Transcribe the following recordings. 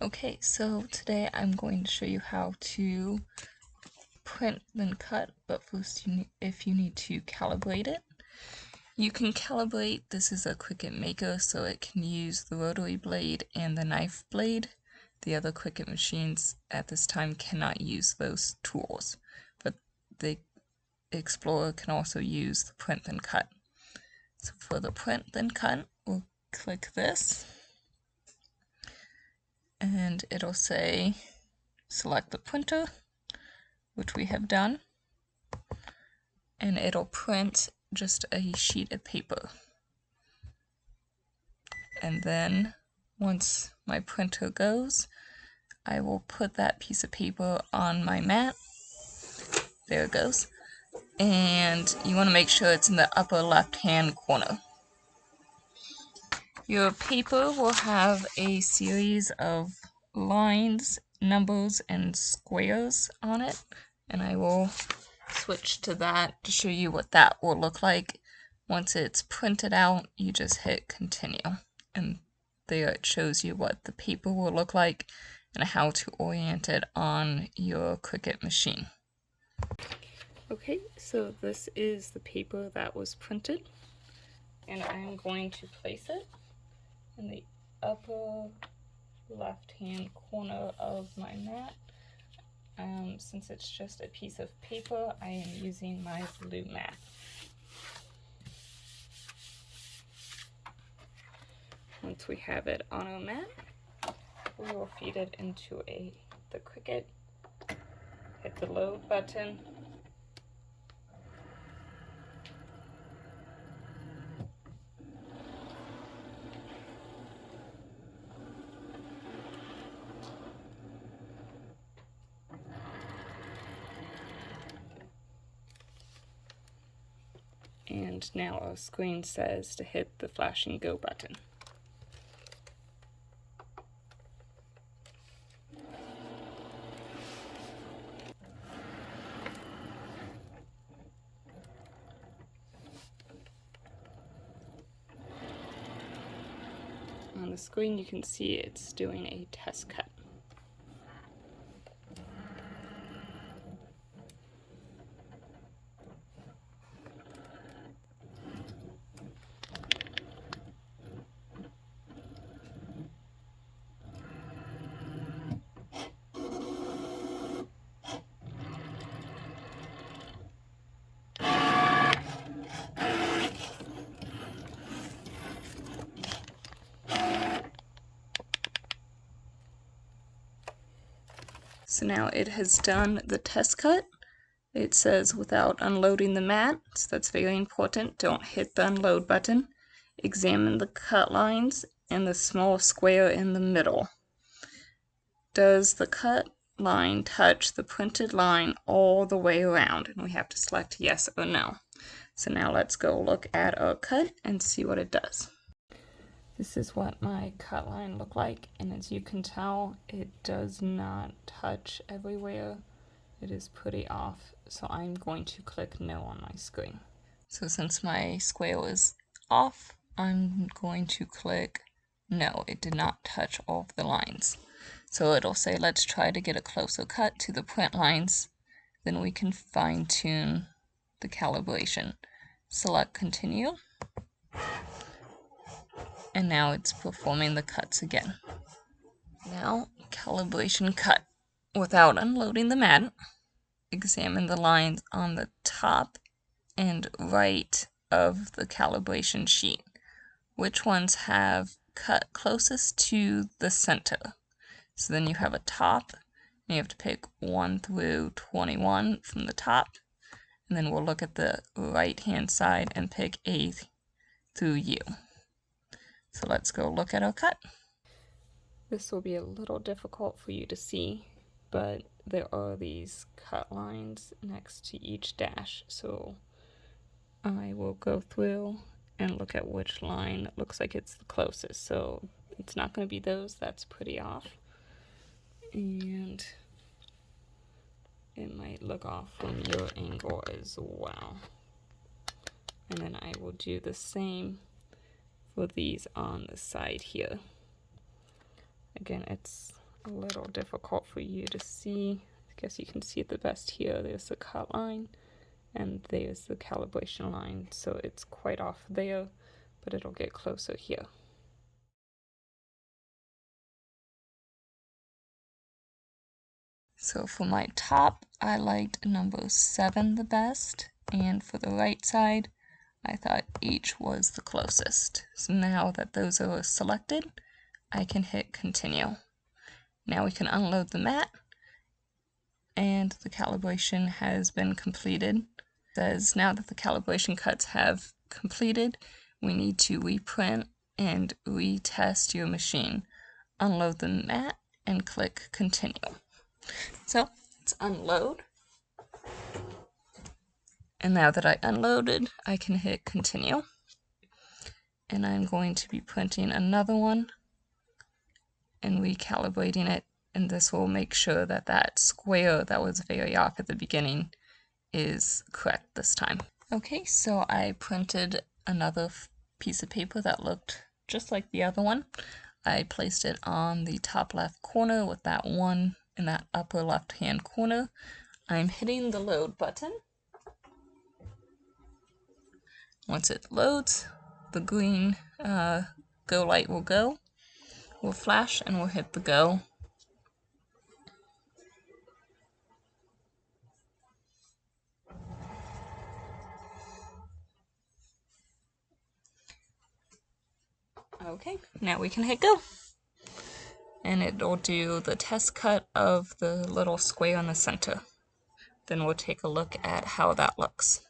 Okay, so today I'm going to show you how to print then cut, but first if you need to calibrate it. You can calibrate, this is a Cricut Maker, so it can use the rotary blade and the knife blade. The other Cricut machines at this time cannot use those tools, but the Explorer can also use the print then cut. So for the print then cut, we'll click this, and it'll say select the printer, which we have done, and it'll print just a sheet of paper. And then once my printer goes, I will put that piece of paper on my mat. There it goes. And you want to make sure it's in the upper left hand corner. Your paper will have a series of lines, numbers, and squares on it, and I will switch to that to show you what that will look like. Once it's printed out, you just hit continue, and there it shows you what the paper will look like and how to orient it on your Cricut machine. Okay, so this is the paper that was printed, and I'm going to place it in the upper left hand corner of my mat. Since it's just a piece of paper, I am using my blue mat. Once we have it on our mat, we will feed it into the Cricut, hit the load button, and now our screen says to hit the flashing go button. On the screen you can see it's doing a test cut. So now it has done the test cut. It says without unloading the mat, so that's very important. Don't hit the unload button. Examine the cut lines and the small square in the middle. Does the cut line touch the printed line all the way around? And we have to select yes or no. So now let's go look at our cut and see what it does. This is what my cut line looked like, and as you can tell, it does not touch everywhere. It is pretty off, so I'm going to click no on my screen. So since my square was off, I'm going to click no. It did not touch all of the lines. So it'll say let's try to get a closer cut to the print lines. Then we can fine tune the calibration. Select continue. And now it's performing the cuts again. Now, calibration cut. Without unloading the mat, examine the lines on the top and right of the calibration sheet. Which ones have cut closest to the center? So then you have a top, and you have to pick 1 through 21 from the top, and then we'll look at the right-hand side and pick A through U. So let's go look at our cut. This will be a little difficult for you to see, but there are these cut lines next to each dash, so I will go through and look at which line looks like it's the closest. So it's not going to be those, that's pretty off, and it might look off from your angle as well. And then I will do the same for these on the side here. Again, it's a little difficult for you to see. I guess you can see it the best here. There's the cut line and there's the calibration line, so it's quite off there, but it'll get closer here. So for my top, I liked number 7 the best, and for the right side, I thought each was the closest. So now that those are selected, I can hit continue. Now we can unload the mat, and the calibration has been completed. It says now that the calibration cuts have completed, we need to reprint and retest your machine. Unload the mat and click continue. So let's unload. And now that I unloaded, I can hit continue. And I'm going to be printing another one and recalibrating it, and this will make sure that that square that was very off at the beginning is correct this time. Okay, so I printed another piece of paper that looked just like the other one. I placed it on the top left corner with that one in that upper left hand corner. I'm hitting the load button. Once it loads, the green go light will go. We'll flash and we'll hit the go. Okay, now we can hit go. And it'll do the test cut of the little square in the center. Then we'll take a look at how that looks.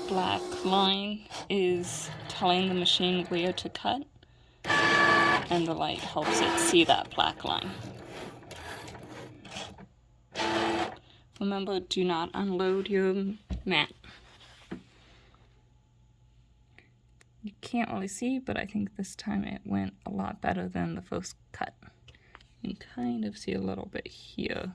Black line is telling the machine where to cut, and the light helps it see that black line. Remember, do not unload your mat. You can't really see, but I think this time it went a lot better than the first cut. You can kind of see a little bit here.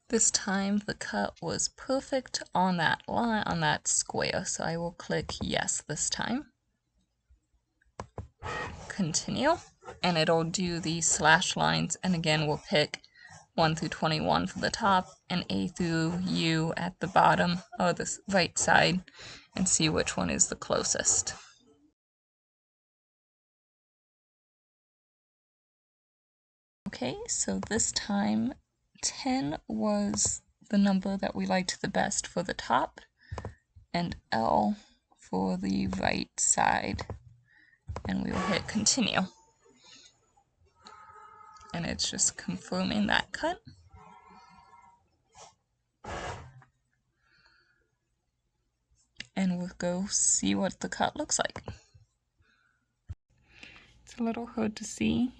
This time the cut was perfect on that line, on that square, so I will click yes this time. Continue, and it'll do the slash lines, and again we'll pick 1 through 21 for the top and A through U at the bottom or the right side, and see which one is the closest. Okay, so this time 10 was the number that we liked the best for the top, and L for the right side. And we will hit continue. And it's just confirming that cut. And we'll go see what the cut looks like. It's a little hard to see,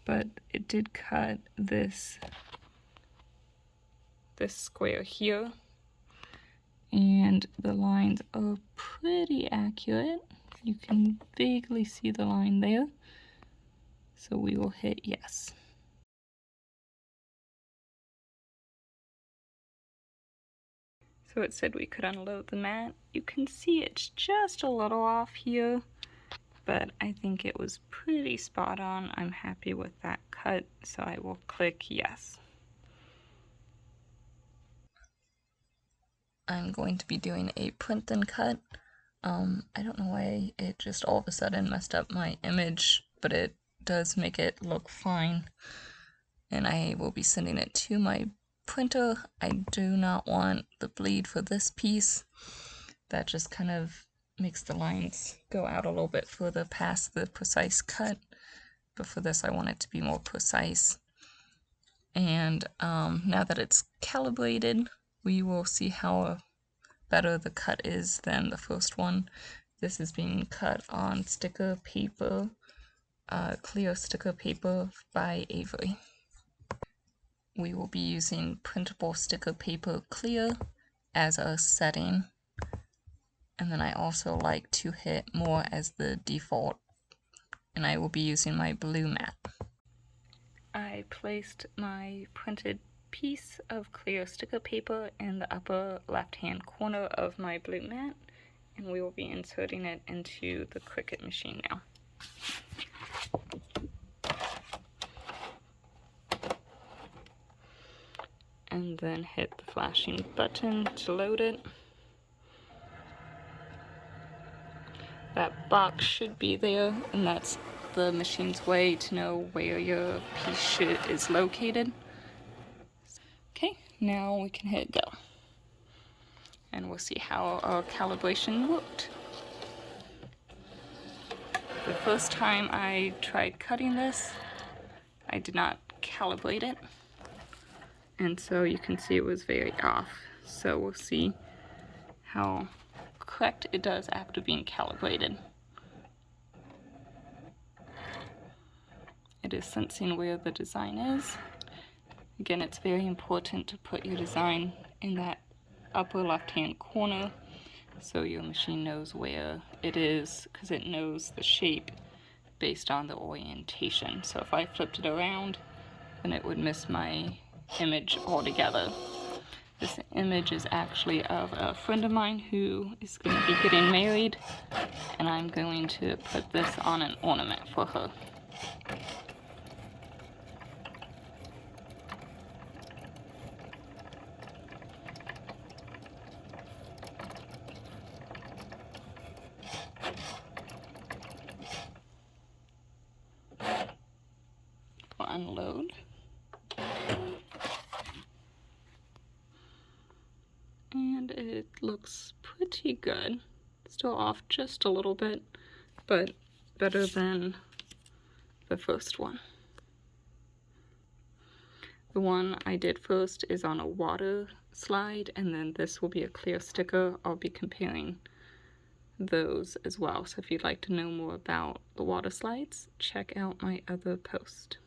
but it did cut this square here, and the lines are pretty accurate. You can vaguely see the line there, so we will hit yes. So it said we could unload the mat. You can see it's just a little off here, but I think it was pretty spot on. I'm happy with that cut, so I will click yes. I'm going to be doing a print and cut. I don't know why it just all of a sudden messed up my image, but it does make it look fine. And I will be sending it to my printer. I do not want the bleed for this piece. That just kind of makes the lines go out a little bit further past the precise cut. But for this, I want it to be more precise. And now that it's calibrated, we will see how better the cut is than the first one. This is being cut on sticker paper, clear sticker paper by Avery. we will be using printable sticker paper clear as a setting. And then I also like to hit more as the default, and I will be using my blue mat. I placed my printed piece of clear sticker paper in the upper left-hand corner of my blue mat, and we will be inserting it into the Cricut machine now. And then hit the flashing button to load it. That box should be there, and that's the machine's way to know where your piece is located. Okay, now we can hit go. And we'll see how our calibration worked. The first time I tried cutting this, I did not calibrate it. And so you can see it was very off. So we'll see how correct it does after being calibrated. It is sensing where the design is. Again, it's very important to put your design in that upper left-hand corner so your machine knows where it is, because it knows the shape based on the orientation. So if I flipped it around, then it would miss my image altogether. This image is actually of a friend of mine who is going to be getting married, and I'm going to put this on an ornament for her. We'll unload. And it looks pretty good. Still off just a little bit, but better than the first one. The one I did first is on a water slide, and then this will be a clear sticker. I'll be comparing those as well. So if you'd like to know more about the water slides, check out my other post.